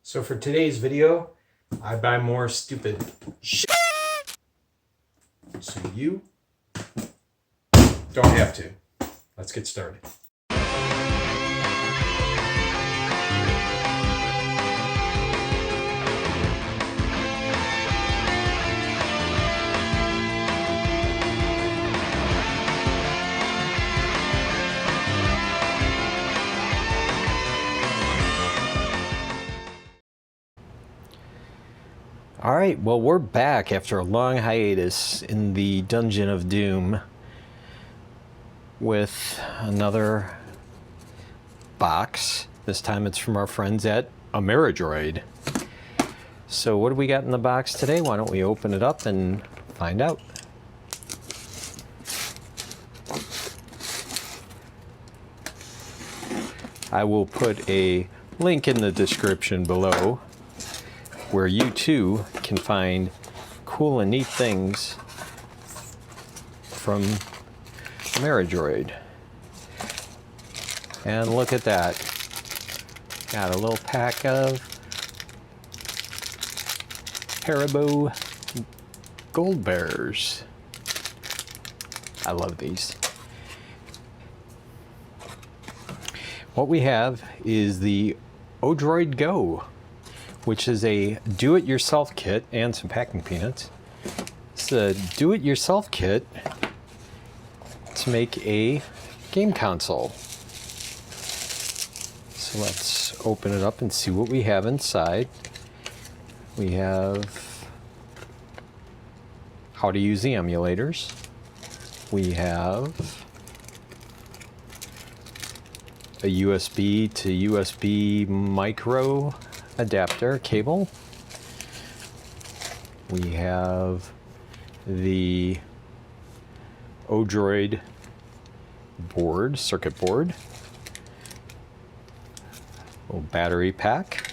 So for today's video, I buy more stupid shit. So you don't have to. Let's get started. Alright, well, we're back after a long hiatus in the Dungeon of Doom with another box. This time it's from our friends at Motherboard. So what do we got in the box today? Why don't we open it up and find out? I will put a link in the description below where you too can find cool and neat things from Motherboard. And look at that. Got a little pack of Haribo Gold Bears. I love these. What we have is the ODROID-GO, which is a do-it-yourself kit and some packing peanuts. It's a do-it-yourself kit to make a game console. So let's open it up and see what we have inside. We have how to use the emulators. We have a USB to USB micro adapter cable. We have the ODROID board, circuit board, little battery pack.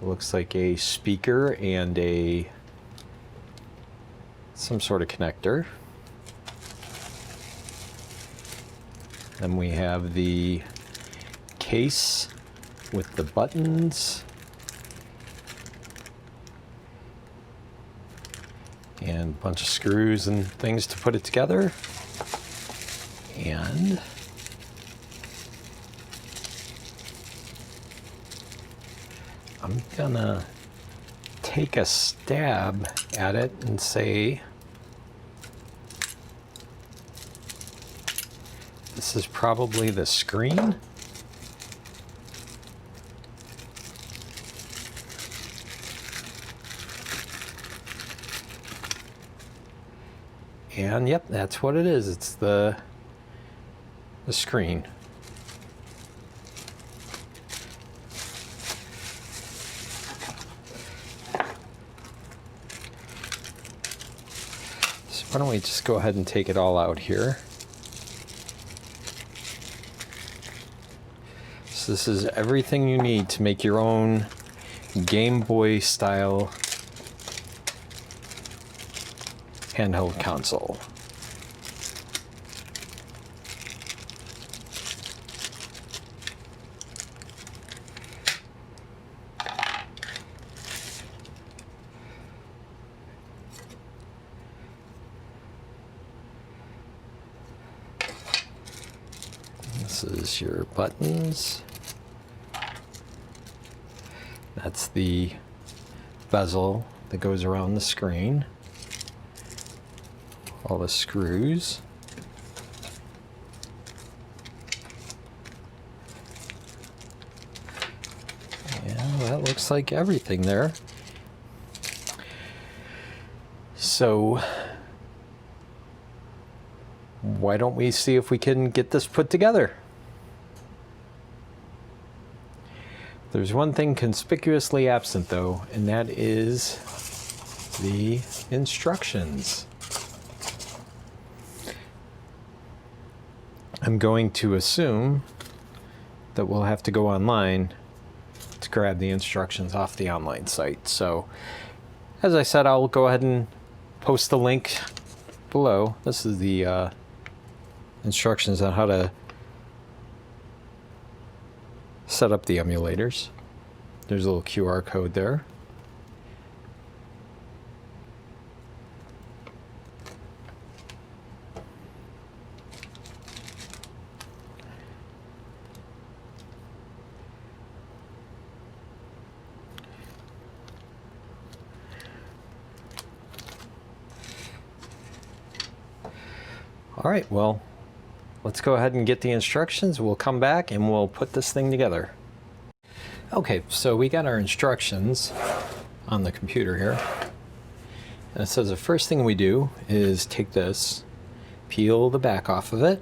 Looks like a speaker and some sort of connector. Then we have the case with the buttons and a bunch of screws and things to put it together. And I'm gonna take a stab at it and say this is probably the screen. And yep, that's what it is. It's the screen. So why don't we just go ahead and take it all out here. So this is everything you need to make your own Game Boy style handheld console. This is your buttons. That's the bezel that goes around the screen. All the screws. Yeah, that looks like everything there. So why don't we see if we can get this put together? There's one thing conspicuously absent though, and that is the instructions. I'm going to assume that we'll have to go online to grab the instructions off the online site. So, as I said, I'll go ahead and post the link below. This is the instructions on how to set up the emulators. There's a little QR code there. All right, well, let's go ahead and get the instructions. We'll come back and we'll put this thing together. Okay, so we got our instructions on the computer here. And it says the first thing we do is take this, peel the back off of it.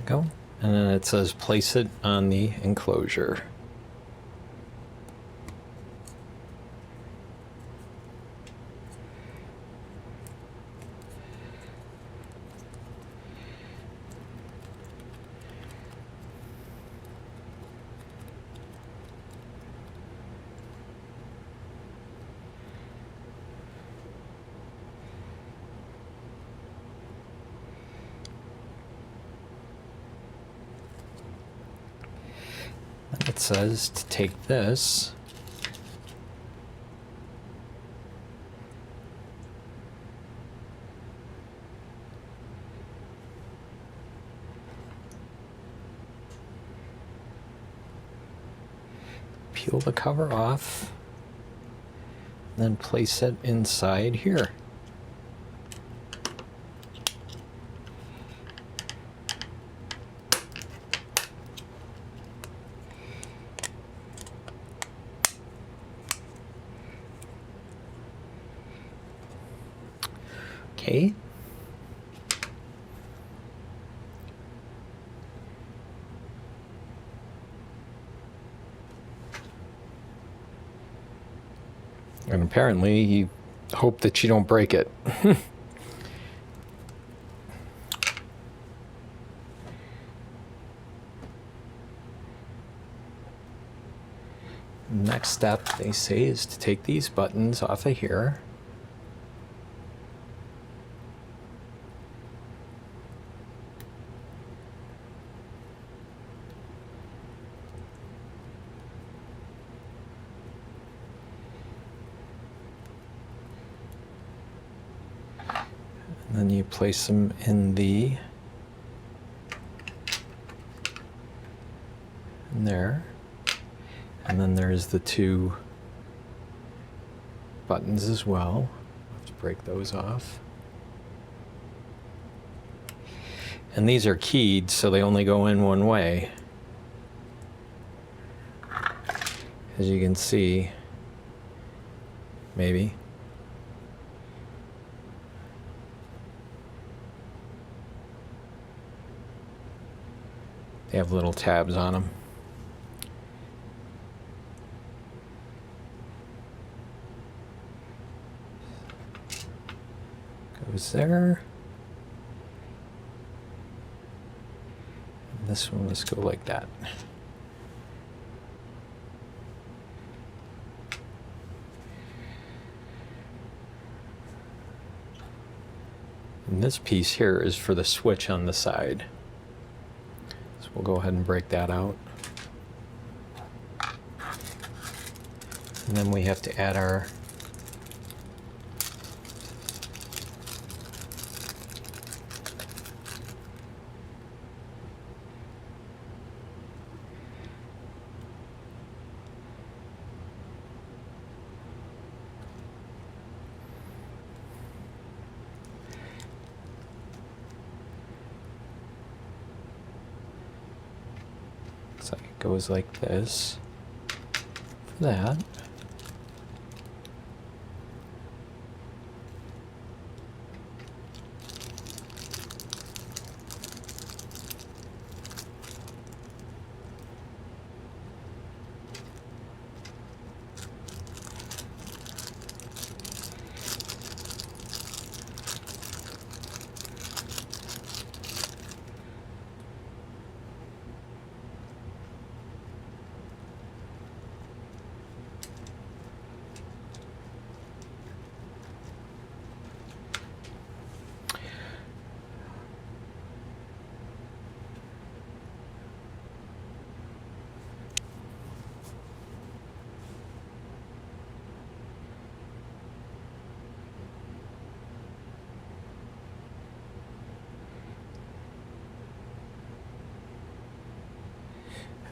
Go. And then it says place it on the enclosure. It says to take this peel the cover off, then place it inside here. Okay. And apparently you hope that you don't break it. Next step, they say, is to take these buttons off of here. And then you place them in there. And then there's the two buttons as well. Let's break those off. And these are keyed, so they only go in one way. As you can see, maybe. They have little tabs on them. Goes there. And this one, let's go like that. And this piece here is for the switch on the side. So we'll go ahead and break that out. And then we have to add our Looks like it goes like this. For that.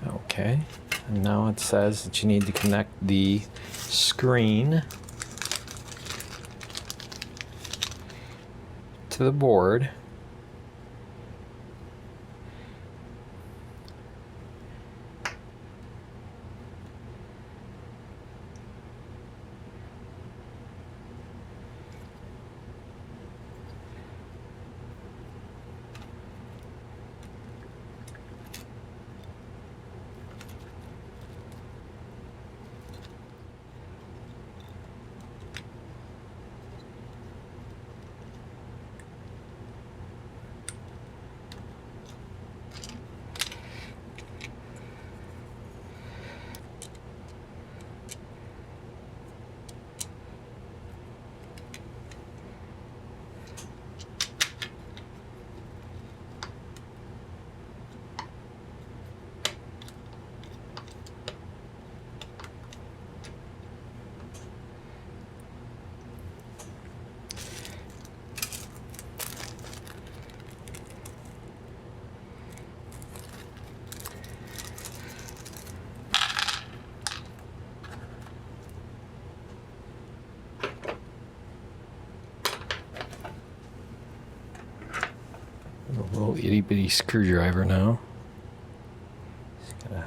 Okay, and now it says that you need to connect the screen to the board. A little itty bitty screwdriver now. Just gotta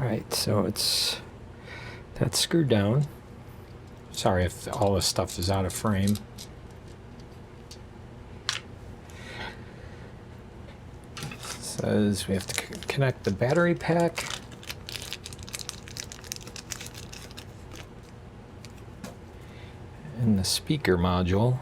Alright, so that's screwed down. Sorry if all this stuff is out of frame. It says we have to connect the battery pack. And the speaker module.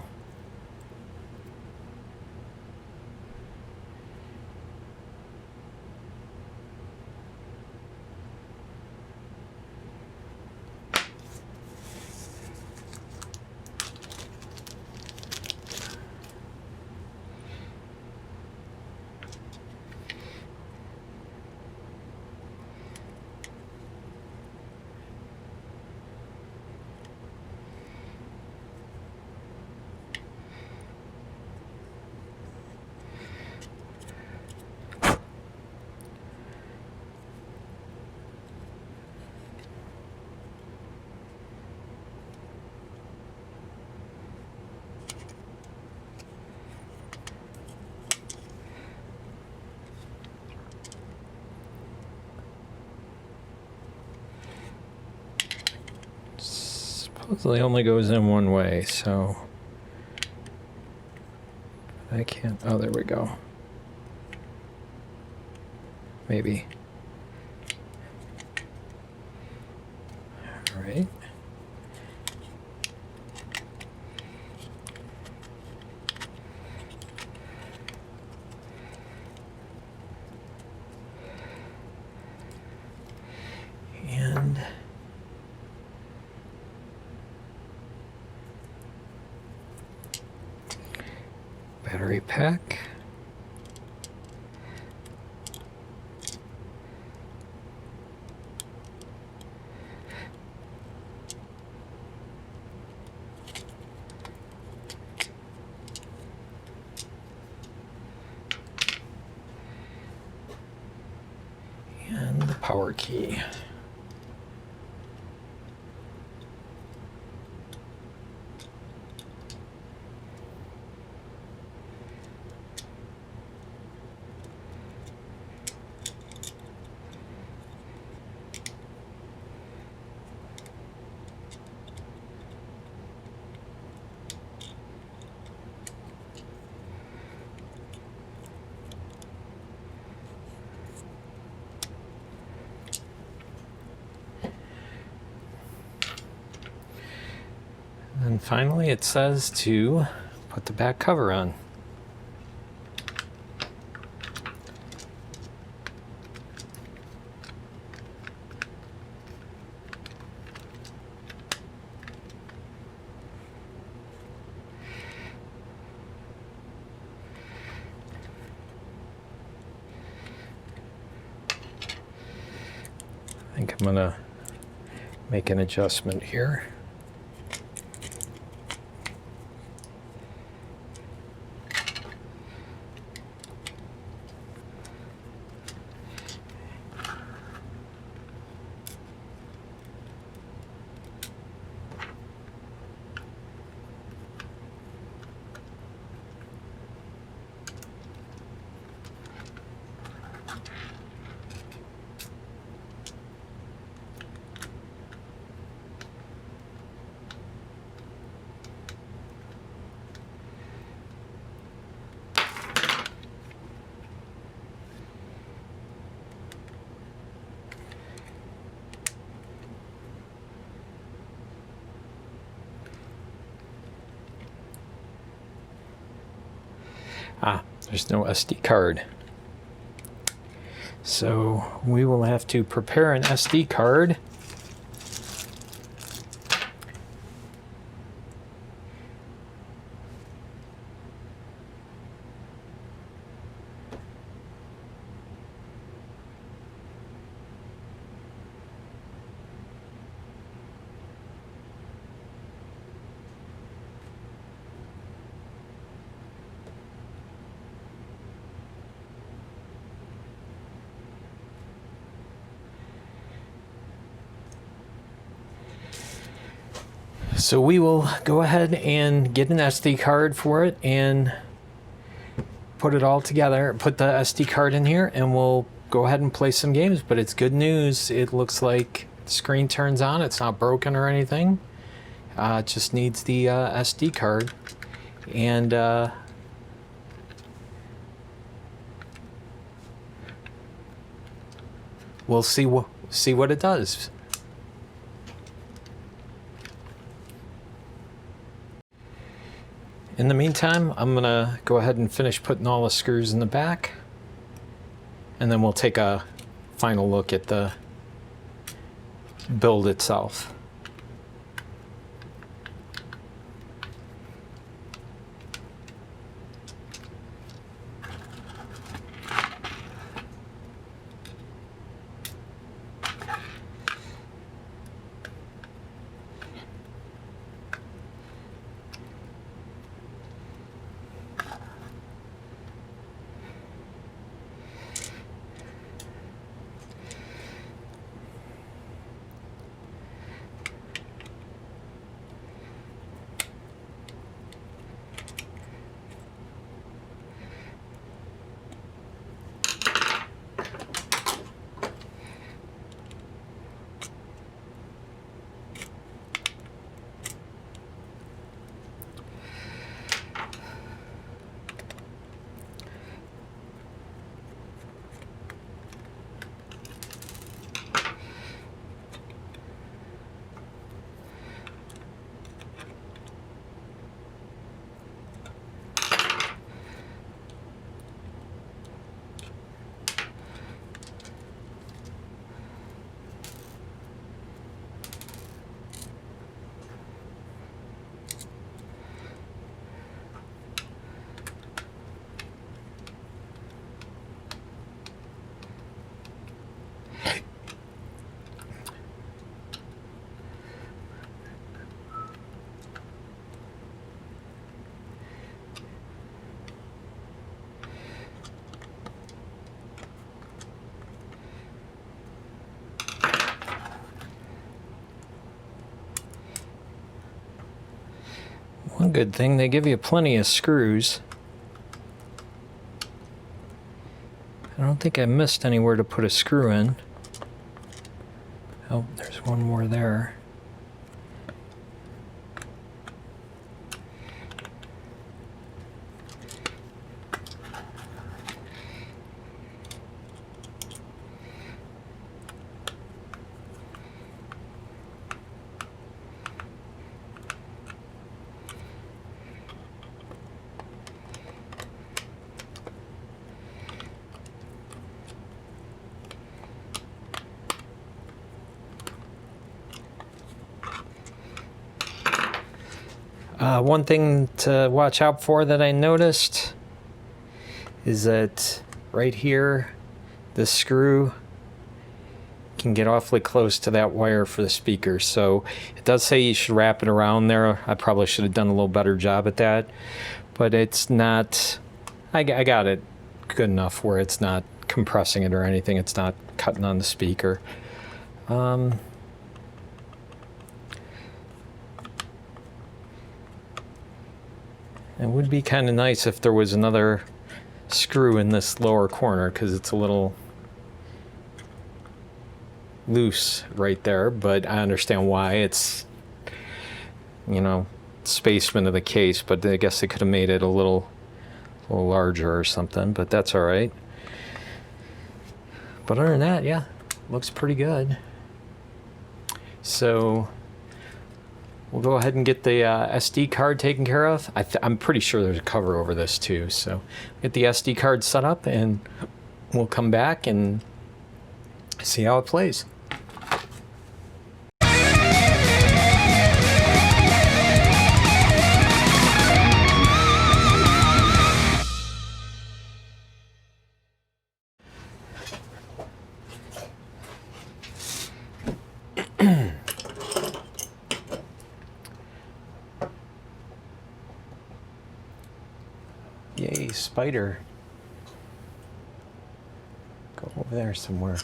supposedly only goes in one way, so I can't. Oh, there we go. Maybe. All right. And battery pack. And the power key. And finally, it says to put the back cover on. I think I'm gonna make an adjustment here. Ah, there's no SD card. So we will have to prepare an SD card. So we will go ahead and get an SD card for it and put it all together, put the SD card in here, and we'll go ahead and play some games. But it's good news. It looks like the screen turns on. It's not broken or anything. It just needs the SD card. And we'll see what it does. In the meantime, I'm gonna go ahead and finish putting all the screws in the back, and then we'll take a final look at the build itself. One good thing, they give you plenty of screws. I don't think I missed anywhere to put a screw in. Oh, there's one more there. One thing to watch out for that I noticed is that right here, this screw can get awfully close to that wire for the speaker. So it does say you should wrap it around there. I probably should have done a little better job at that, but it's not, I got it good enough where it's not compressing it or anything. It's not cutting on the speaker. It would be kind of nice if there was another screw in this lower corner because it's a little loose right there, but I understand why. It's, you know, spacement of the case, but I guess they could have made it a little larger or something, but that's all right. But other than that, yeah, looks pretty good. So we'll go ahead and get the SD card taken care of. I'm pretty sure there's a cover over this too. So get the SD card set up and we'll come back and see how it plays. Yay, spider. Go over there somewhere.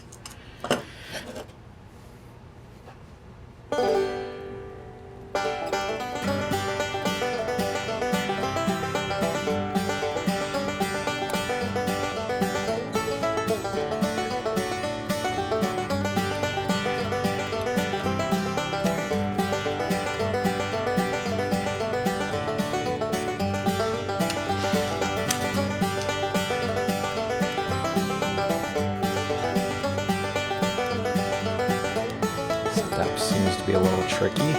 Seems to be a little tricky.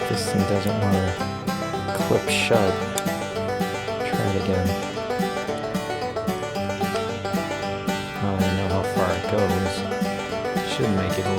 This thing doesn't want to clip shut. Try it again. Oh, I know how far it goes. Should make it a